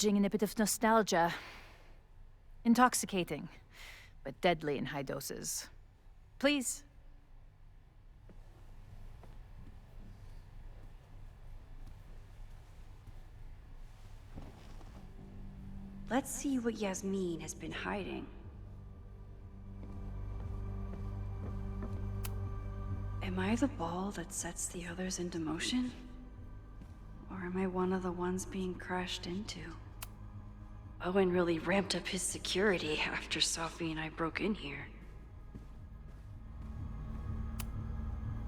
In a bit of nostalgia. Intoxicating, but deadly in high doses. Please. Let's see what Yasmin has been hiding. Am I the ball that sets the others into motion? Or am I one of the ones being crashed into? Owen really ramped up his security after Sophie and I broke in here.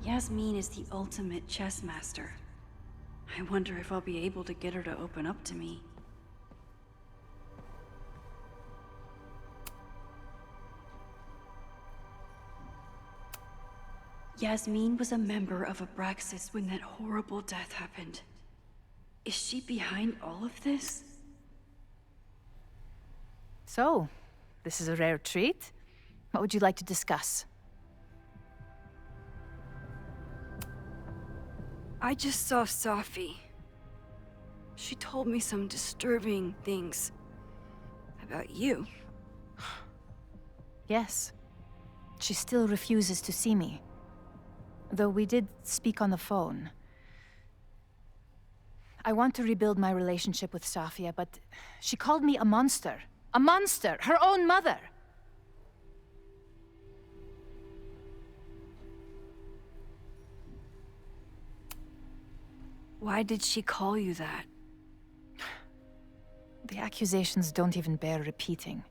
Yasmin is the ultimate chess master. I wonder if I'll be able to get her to open up to me. Yasmin was a member of Abraxas when that horrible death happened. Is she behind all of this? So, this is a rare treat. What would you like to discuss? I just saw Sophie. She told me some disturbing things about you. Yes. She still refuses to see me. Though we did speak on the phone. I want to rebuild my relationship with Safia, but she called me a monster. A monster! Her own mother! Why did she call you that? The accusations don't even bear repeating.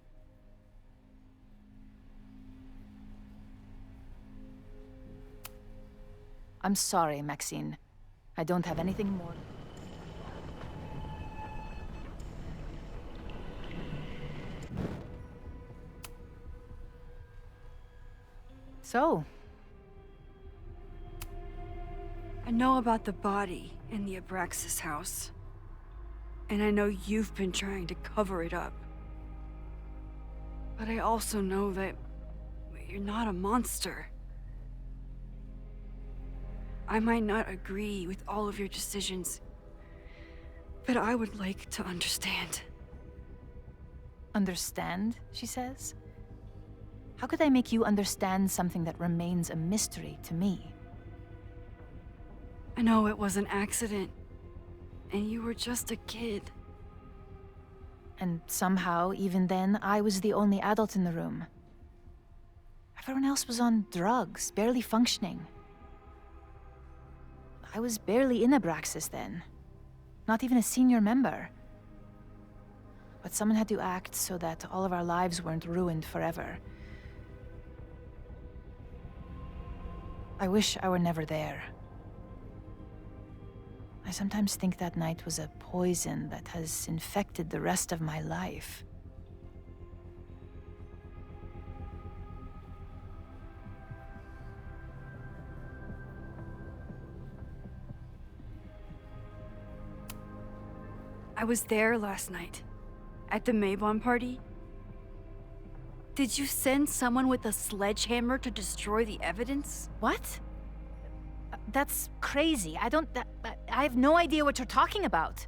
I'm sorry, Maxine. I don't have anything more. So? I know about the body in the Abraxas house. And I know you've been trying to cover it up. But I also know that you're not a monster. I might not agree with all of your decisions, but I would like to understand. Understand, she says? How could I make you understand something that remains a mystery to me? I know it was an accident, and you were just a kid. And somehow, even then, I was the only adult in the room. Everyone else was on drugs, barely functioning. I was barely in Abraxas then. Not even a senior member. But someone had to act so that all of our lives weren't ruined forever. I wish I were never there. I sometimes think that night was a poison that has infected the rest of my life. I was there last night, at the Maybon party. Did you send someone with a sledgehammer to destroy the evidence? What? That's crazy. I have no idea what you're talking about.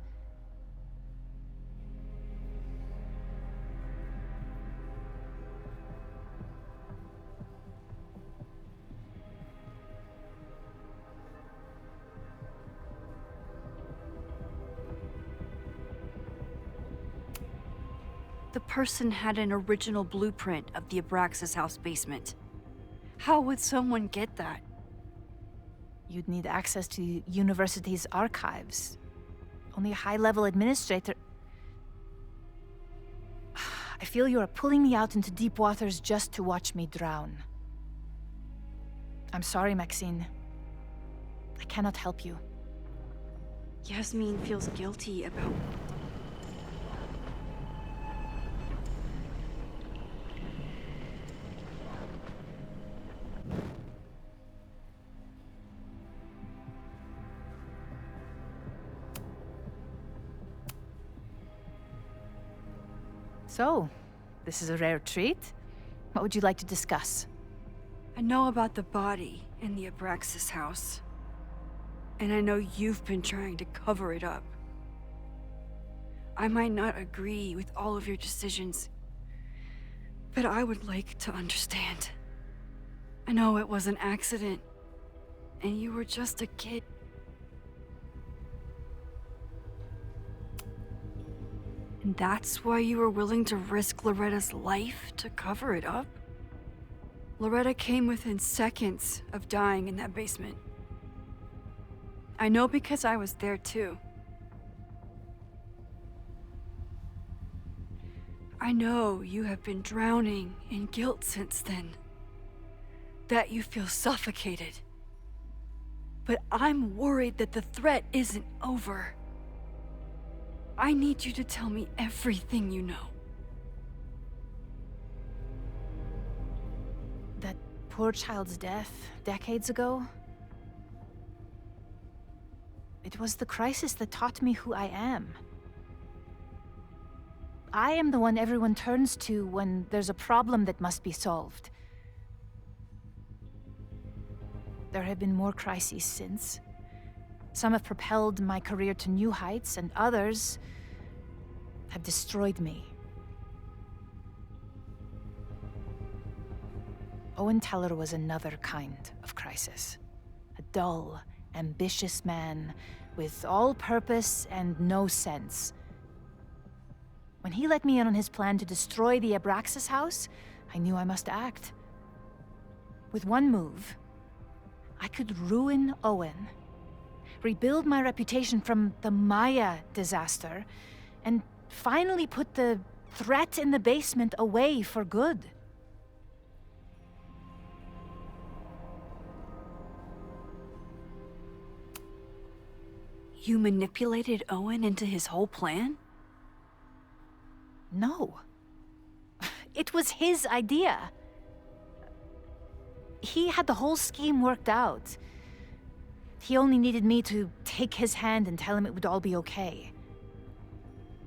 The person had an original blueprint of the Abraxas house basement. How would someone get that? You'd need access to the university's archives. Only a high-level administrator... I feel you are pulling me out into deep waters just to watch me drown. I'm sorry, Maxine. I cannot help you. Yasmin feels guilty about... So, this is a rare treat. What would you like to discuss? I know about the body in the Abraxas house. And I know you've been trying to cover it up. I might not agree with all of your decisions, but I would like to understand. I know it was an accident, and you were just a kid. And that's why you were willing to risk Loretta's life to cover it up? Loretta came within seconds of dying in that basement. I know because I was there too. I know you have been drowning in guilt since then. That you feel suffocated. But I'm worried that the threat isn't over. I need you to tell me everything you know. That poor child's death decades ago? It was the crisis that taught me who I am. I am the one everyone turns to when there's a problem that must be solved. There have been more crises since. Some have propelled my career to new heights, and others have destroyed me. Owen Teller was another kind of crisis. A dull, ambitious man with all purpose and no sense. When he let me in on his plan to destroy the Abraxas house, I knew I must act. With one move, I could ruin Owen, rebuild my reputation from the Maya disaster, and finally put the threat in the basement away for good. You manipulated Owen into his whole plan? No. It was his idea. He had the whole scheme worked out. He only needed me to take his hand and tell him it would all be okay.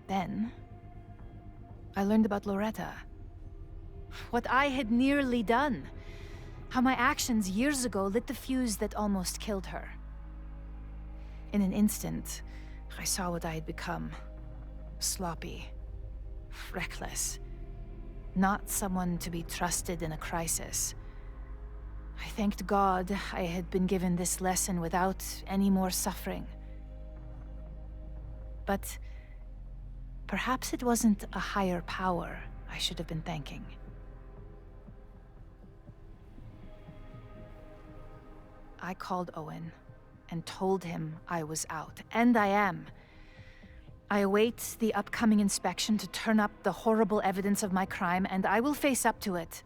Then, I learned about Loretta. What I had nearly done. How my actions years ago lit the fuse that almost killed her. In an instant, I saw what I had become. Sloppy. Reckless. Not someone to be trusted in a crisis. I thanked God I had been given this lesson without any more suffering. But perhaps it wasn't a higher power I should have been thanking. I called Owen and told him I was out, and I am. I await the upcoming inspection to turn up the horrible evidence of my crime, and I will face up to it.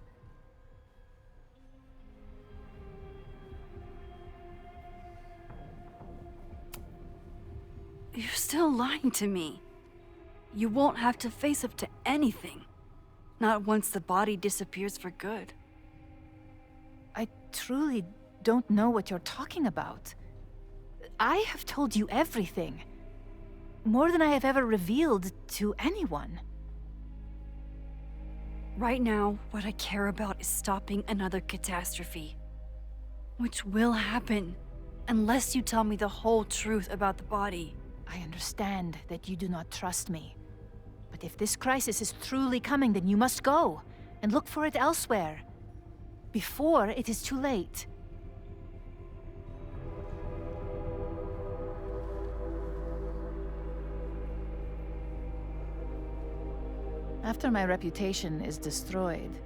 You're still lying to me. You won't have to face up to anything. Not once the body disappears for good. I truly don't know what you're talking about. I have told you everything. More than I have ever revealed to anyone. Right now, what I care about is stopping another catastrophe. Which will happen, unless you tell me the whole truth about the body. I understand that you do not trust me. But if this crisis is truly coming, then you must go, and look for it elsewhere. Before it is too late. After my reputation is destroyed,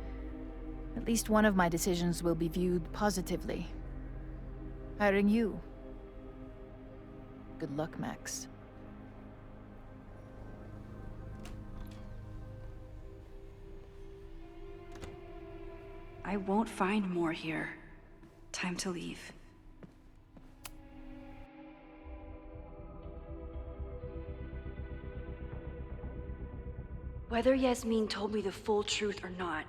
at least one of my decisions will be viewed positively. Hiring you. Good luck, Max. I won't find more here. Time to leave. Whether Yasmin told me the full truth or not,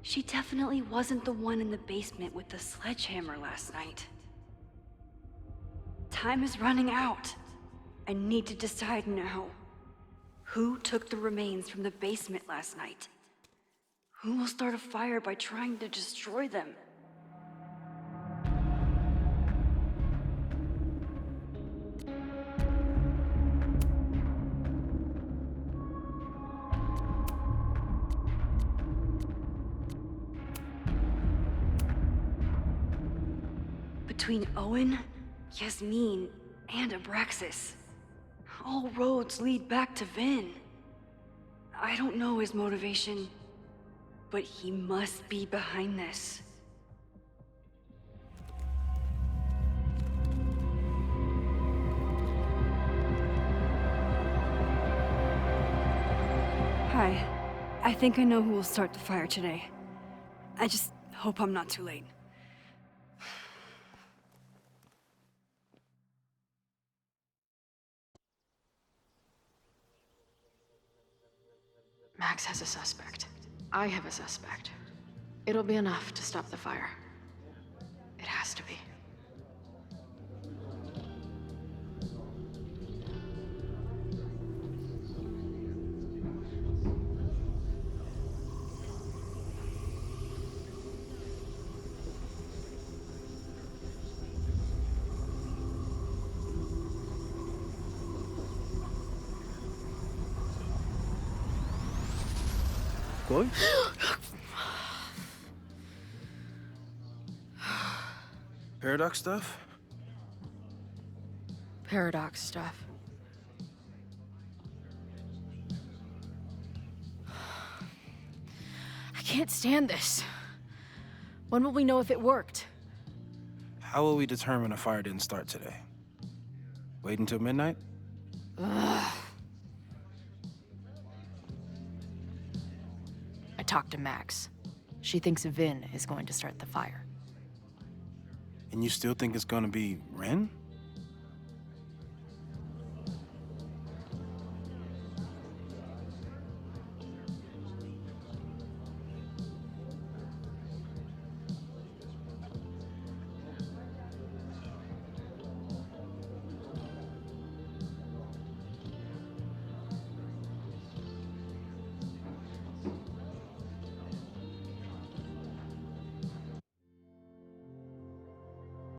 she definitely wasn't the one in the basement with the sledgehammer last night. Time is running out. I need to decide now. Who took the remains from the basement last night? Who will start a fire by trying to destroy them? Between Owen, Yasmin, and Abraxas. All roads lead back to Vin. I don't know his motivation, but he must be behind this. Hi. I think I know who will start the fire today. I just hope I'm not too late. Max has a suspect. I have a suspect. It'll be enough to stop the fire. It has to be. Chloe? Paradox stuff? Paradox stuff. I can't stand this. When will we know if it worked? How will we determine a fire didn't start today? Wait until midnight? Ugh. I talked to Max. She thinks Vin is going to start the fire. And you still think it's gonna be Ren?